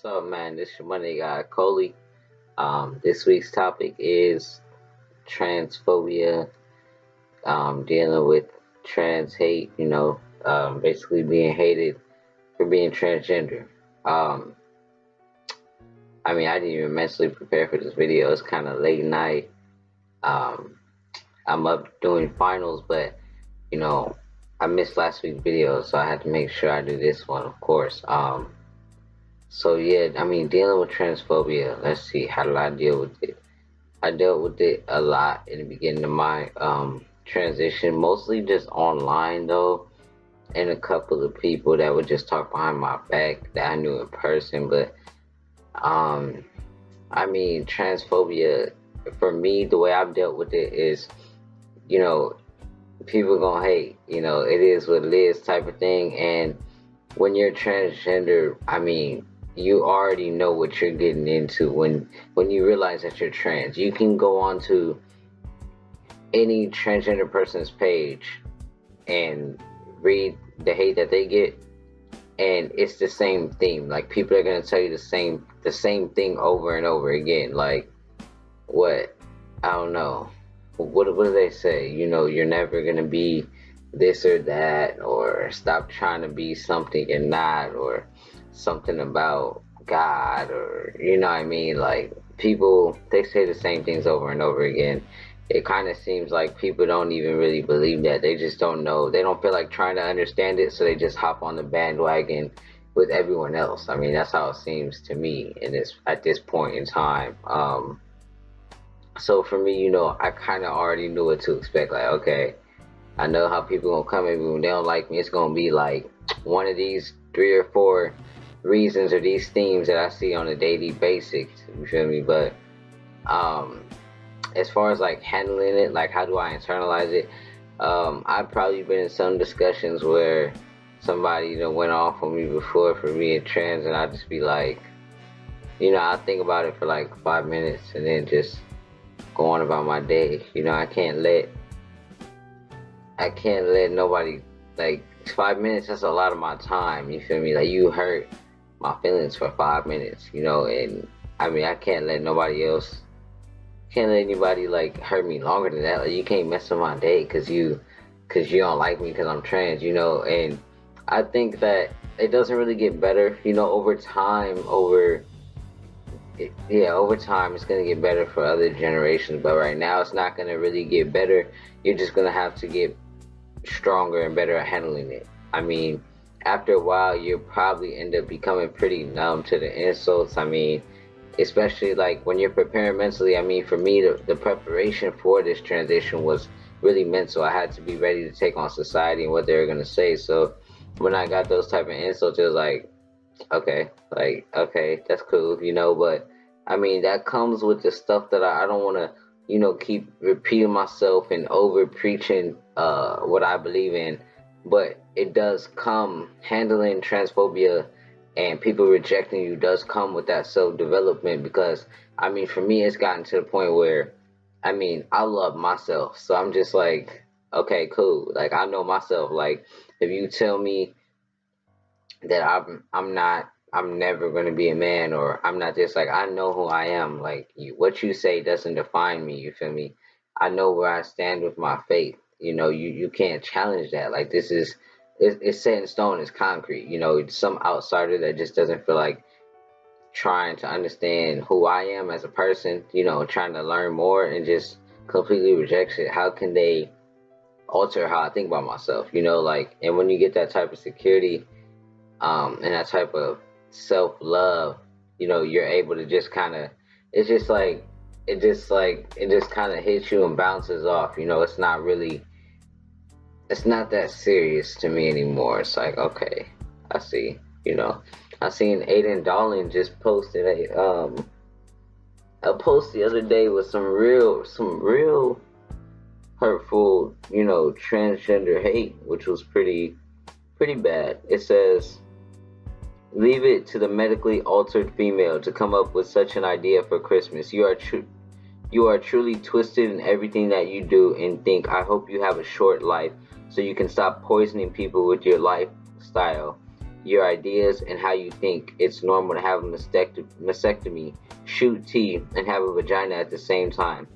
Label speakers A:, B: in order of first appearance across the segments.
A: What's up, man? This your Monday guy, Coley. This week's topic is transphobia, dealing with trans hate, basically being hated for being transgender. Um, I didn't even mentally prepare for this video. It's kind of late night. Um, I'm up doing finals, but, you know, I missed last week's video, so I had to make sure I do this one, of course. So yeah, dealing with transphobia. Let's see, how did I deal with it? I dealt with it a lot in the beginning of my transition, mostly just online though, and a couple of people that would just talk behind my back that I knew in person. But um, transphobia for me, the way I've dealt with it is, you know, people gonna hate. It is what it is type of thing. And when you're transgender, you already know what you're getting into when you realize that you're trans. You can go on to any transgender person's page and read the hate that they get, and it's the same theme. Like, people are gonna tell you the same thing over and over again. Like, what? I don't know. What do they say? You're never gonna be this or that, or stop trying to be something you're not, or something about God, or like, people, they say the same things over and over again. It kind of seems like people don't even really believe that. They just don't know. They don't feel like trying to understand it, so they just hop on the bandwagon with everyone else. That's how it seems to me in this at this point in time. So for me, I kind of already knew what to expect. Like, okay, I know how people gonna come at me when they don't like me. It's gonna be like one of these 3 or 4 reasons or these themes that I see on a daily basis. You feel me? But as far as like handling it, like how do I internalize it? I've probably been in some discussions where somebody went off on me before for being trans, and I just be like, I think about it for like 5 minutes and then just go on about my day. I can't let nobody, like, 5 minutes, that's a lot of my time, you feel me? Like, you hurt my feelings for 5 minutes, and I can't let anybody like hurt me longer than that. Like, you can't mess with my day because you don't like me because I'm trans, and I think that it doesn't really get better, over time. Over time it's gonna get better for other generations, but right now it's not gonna really get better. You're just gonna have to get stronger and better at handling it. After a while, you'll probably end up becoming pretty numb to the insults. Especially like when you're preparing mentally. For me, the preparation for this transition was really mental. I had to be ready to take on society and what they were gonna say. So when I got those type of insults, it was like, okay, that's cool, but that comes with the stuff that I don't want to, keep repeating myself and over preaching what I believe in. But it does come, handling transphobia and people rejecting you does come with that self-development, because for me, it's gotten to the point where I love myself. So I'm just like, okay, cool, like, I know myself. Like, if you tell me that I'm never going to be a man, or I'm not this, like, I know who I am. Like, what you say doesn't define me, you feel me? I know where I stand with my faith. You can't challenge that. Like, this is, it's set in stone, it's concrete. Some outsider that just doesn't feel like trying to understand who I am as a person, trying to learn more, and just completely rejects it. How can they alter how I think about myself? Like, and when you get that type of security, and that type of self-love, you're able to just kind of, it's just like, it just kind of hits you and bounces off. It's not that serious to me anymore. It's like, okay, I see. I seen Aiden Darling just posted a post the other day with some real hurtful, transgender hate, which was pretty bad. It says, "Leave it to the medically altered female to come up with such an idea for Christmas. You are truly twisted in everything that you do and think. I hope you have a short life so you can stop poisoning people with your lifestyle. your ideas and how you think it's normal to have a mastectomy, shoot teeth, and have a vagina at the same time.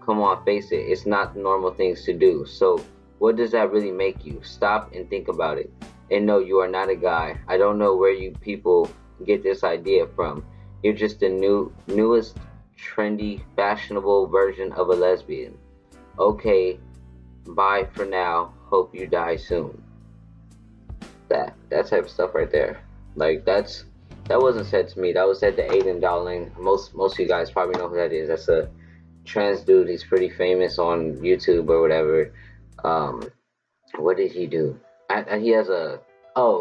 A: Come on, face it, it's not the normal things to do. So, what does that really make you? Stop and think about it. And no, you are not a guy. I don't know where you people get this idea from. You're just the newest, trendy, fashionable version of a lesbian. Okay, bye for now. Hope you die soon. That type of stuff right there. Like that wasn't said to me. That was said to Aiden Dowling. Most of you guys probably know who that is. That's a trans dude. He's pretty famous on YouTube or whatever. Um, what did he do? He has a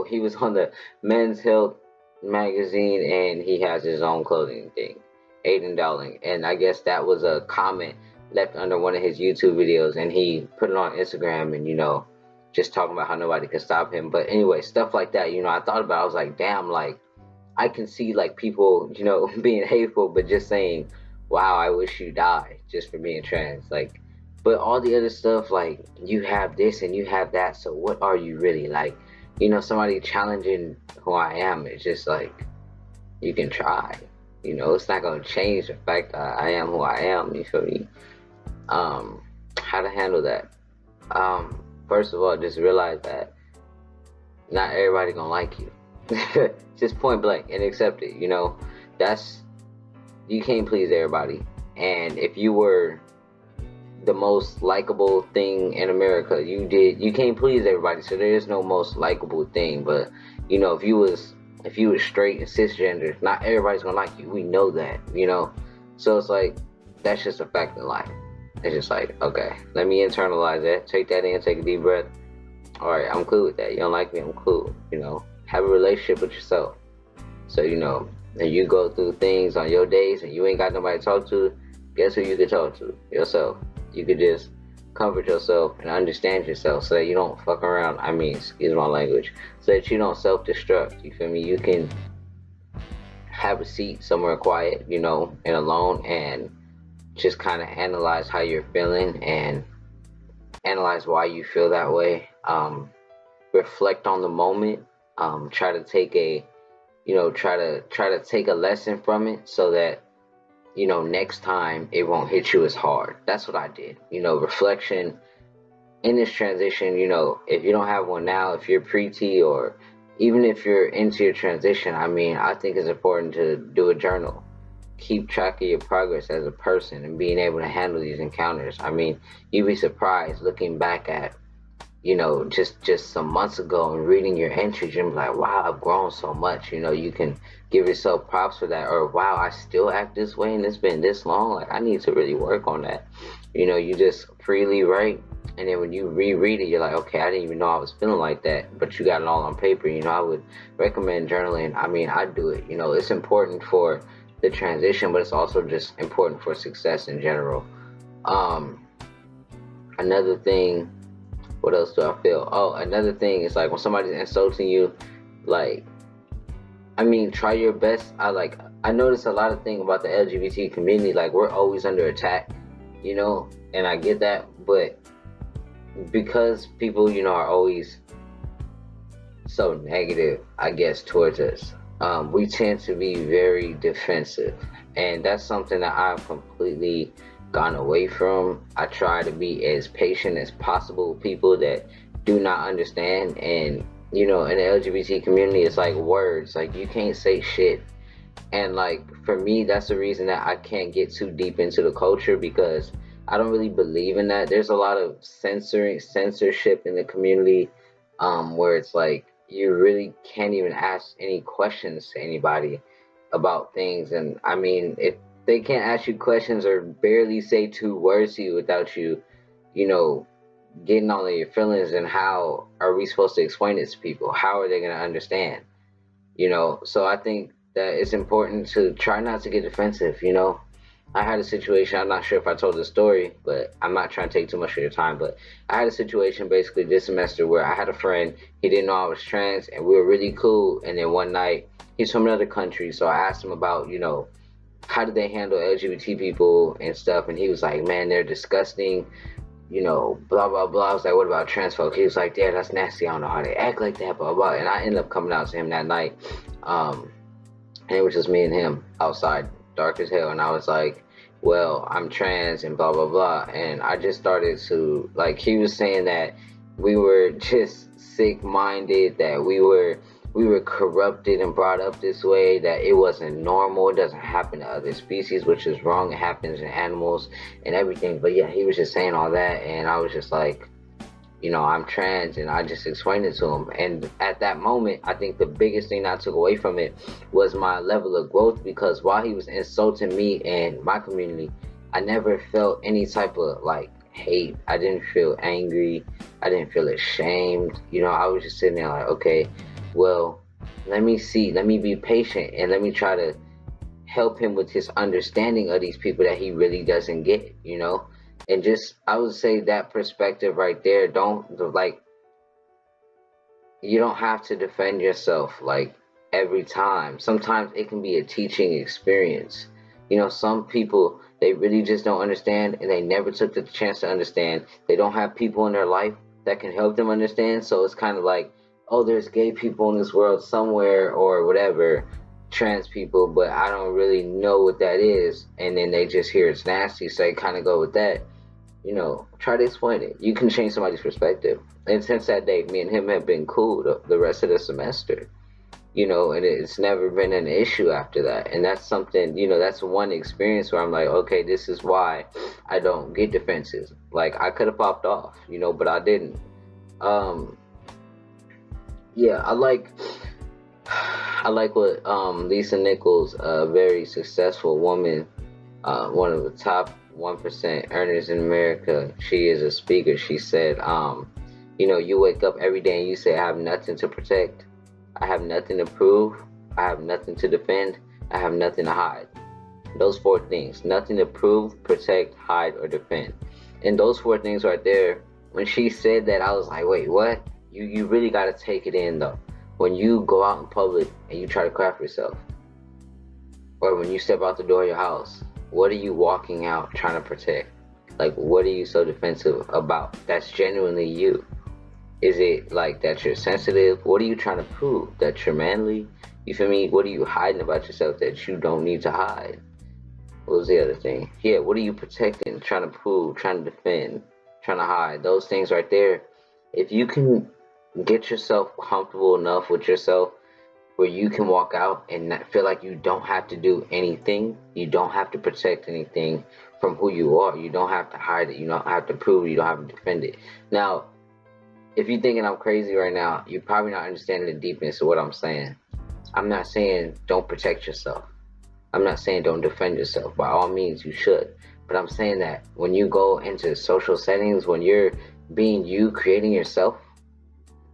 A: he was on the Men's Health magazine and he has his own clothing thing. Aiden Dowling, and I guess that was a comment left under one of his YouTube videos, and he put it on Instagram, and just talking about how nobody could stop him. But anyway, stuff like that. I thought about it, I was like, damn, like I can see like people, being hateful, but just saying, wow, I wish you die just for being trans. Like, but all the other stuff, like you have this and you have that. So what are you really like? Somebody challenging who I am. It's just like, you can try. It's not gonna change the fact that I am who I am. You feel me? How to handle that? First of all, just realize that not everybody gonna like you. Just point blank and accept it. That's you can't please everybody. And if you were the most likable thing in America, you can't please everybody. So there is no most likable thing. But if you was straight and cisgender, not everybody's gonna like you. We know that. So it's like that's just a fact in life. It's just like, okay, let me internalize that. Take that in, take a deep breath. All right, I'm cool with that. You don't like me, I'm cool. Have a relationship with yourself. So, and you go through things on your days and you ain't got nobody to talk to, guess who you could talk to? Yourself. You could just comfort yourself and understand yourself so that you don't fuck around. Excuse my language. So that you don't self-destruct. You feel me? You can have a seat somewhere quiet, and alone, and just kind of analyze how you're feeling and analyze why you feel that way. Reflect on the moment. Try to take a lesson from it so that next time it won't hit you as hard. That's what I did. Reflection in this transition. If you don't have one now, if you're pre-T or even if you're into your transition, I think it's important to do a journal. Keep track of your progress as a person and being able to handle these encounters. You'd be surprised looking back at, just some months ago and reading your entries and be like, wow, I've grown so much. You can give yourself props for that. Or, wow, I still act this way and it's been this long. Like, I need to really work on that. You just freely write. And then when you reread it, you're like, okay, I didn't even know I was feeling like that. But you got it all on paper. I would recommend journaling. I do it. It's important for the transition, but it's also just important for success in general. Another thing, what else do I feel? Another thing is like when somebody's insulting you, like, try your best. I notice a lot of things about the LGBT community, like we're always under attack, and I get that, but because people, are always so negative, I guess, towards us, we tend to be very defensive, and that's something that I've completely gone away from. I try to be as patient as possible with people that do not understand. And in the LGBT community, it's like words, like you can't say shit. And like for me, that's the reason that I can't get too deep into the culture, because I don't really believe in that. There's a lot of censorship in the community, where it's like you really can't even ask any questions to anybody about things. And if they can't ask you questions or barely say 2 words to you without you, getting all of your feelings, and how are we supposed to explain it to people? How are they going to understand? So I think that it's important to try not to get defensive. I had a situation, I'm not sure if I told the story, but I'm not trying to take too much of your time, but I had a situation basically this semester where I had a friend, he didn't know I was trans, and we were really cool, and then one night, he's from another country, so I asked him about, how do they handle LGBT people and stuff, and he was like, man, they're disgusting, blah blah blah. I was like, what about trans folk? He was like, yeah, that's nasty. I don't know how they act like that, blah blah. And I ended up coming out to him that night, and it was just me and him outside, dark as hell. And I was like, well, I'm trans and blah blah blah. And I just started to, like, he was saying that we were just sick minded, that we were corrupted and brought up this way, that it wasn't normal, it doesn't happen to other species, which is wrong, it happens in animals and everything. But yeah, he was just saying all that, and I was just like, I'm trans, and I just explained it to him. And at that moment, I think the biggest thing I took away from it was my level of growth, because while he was insulting me and my community, I never felt any type of like hate. I didn't feel angry. I didn't feel ashamed. I was just sitting there like, okay, well, let me be patient, and let me try to help him with his understanding of these people that he really doesn't get. And just, I would say that perspective right there, you don't have to defend yourself like every time. Sometimes it can be a teaching experience. Some people, they really just don't understand, and they never took the chance to understand. They don't have people in their life that can help them understand. So it's kind of like, oh, there's gay people in this world somewhere or whatever, trans people, but I don't really know what that is. And then they just hear it's nasty, so they kind of go with that. Try to explain it. You can change somebody's perspective. And since that day, me and him have been cool the rest of the semester. And it's never been an issue after that. And that's something, that's one experience where I'm like, okay, this is why I don't get defenses. Like, I could have popped off, but I didn't. Yeah, I like what Lisa Nichols, a very successful woman, one of the top 1% earners in America. She is a speaker. She said, you wake up every day and you say, I have nothing to protect, I have nothing to prove, I have nothing to defend, I have nothing to hide. Those 4 things: nothing to prove, protect, hide, or defend. And those 4 things right there, when she said that, I was like, wait, what? You really got to take it in, though. When you go out in public and you try to craft yourself, or when you step out the door of your house, what are you walking out trying to protect? Like, what are you so defensive about? That's genuinely you. Is it like that you're sensitive? What are you trying to prove? That you're manly? You feel me? What are you hiding about yourself that you don't need to hide? What was the other thing? Yeah, what are you protecting, trying to prove, trying to defend, trying to hide? Those things right there. If you can get yourself comfortable enough with yourself where you can walk out and not feel like you don't have to do anything, you don't have to protect anything from who you are, you don't have to hide it, you don't have to prove it, you don't have to defend it. Now, if you're thinking I'm crazy right now, you're probably not understanding the deepness of what I'm saying. I'm not saying don't protect yourself. I'm not saying don't defend yourself. By all means, you should. But I'm saying that when you go into social settings, when you're being you, creating yourself,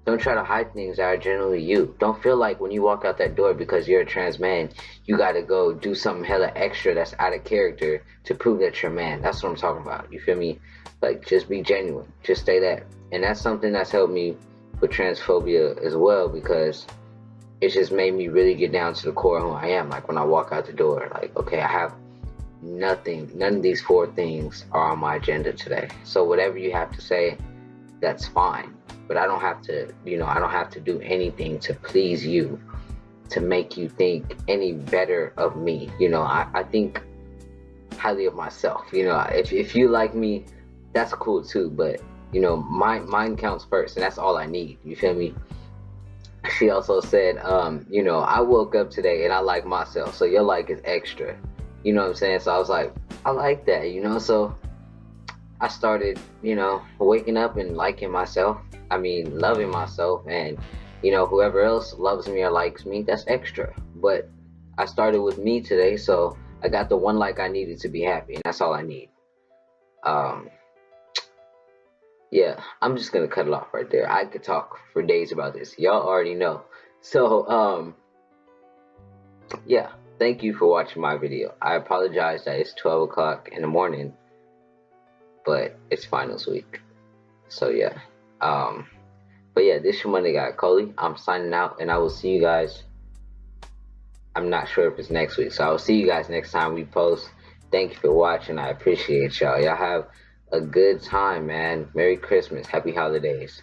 A: don't try to hide things that are generally you. Don't feel like when you walk out that door because you're a trans man, you gotta go do something hella extra that's out of character to prove that you're a man. That's what I'm talking about. You feel me? Like, just be genuine. Just stay that. And that's something that's helped me with transphobia as well, because it just made me really get down to the core of who I am. Like, when I walk out the door, like, okay, I have nothing. None of these 4 things are on my agenda today. So whatever you have to say, that's fine. But I don't have to, I don't have to do anything to please you, to make you think any better of me. I think highly of myself. If you like me, that's cool too. But, mine counts first, and that's all I need. You feel me? She also said, I woke up today and I like myself, so your like is extra. You know what I'm saying? So I was like, I like that, so I started, waking up and liking myself. Loving myself, and, whoever else loves me or likes me, that's extra. But I started with me today, so I got the one like I needed to be happy, and that's all I need. Yeah, I'm just gonna cut it off right there. I could talk for days about this. Y'all already know. So, yeah, thank you for watching my video. I apologize that it's 12 o'clock in the morning, but it's finals week. So yeah. But yeah, this your Monday guy, Coley. I'm signing out, and I will see you guys. I'm not sure if it's next week, so I will see you guys next time we post. Thank you for watching. I appreciate y'all. Y'all have a good time, man. Merry Christmas. Happy holidays.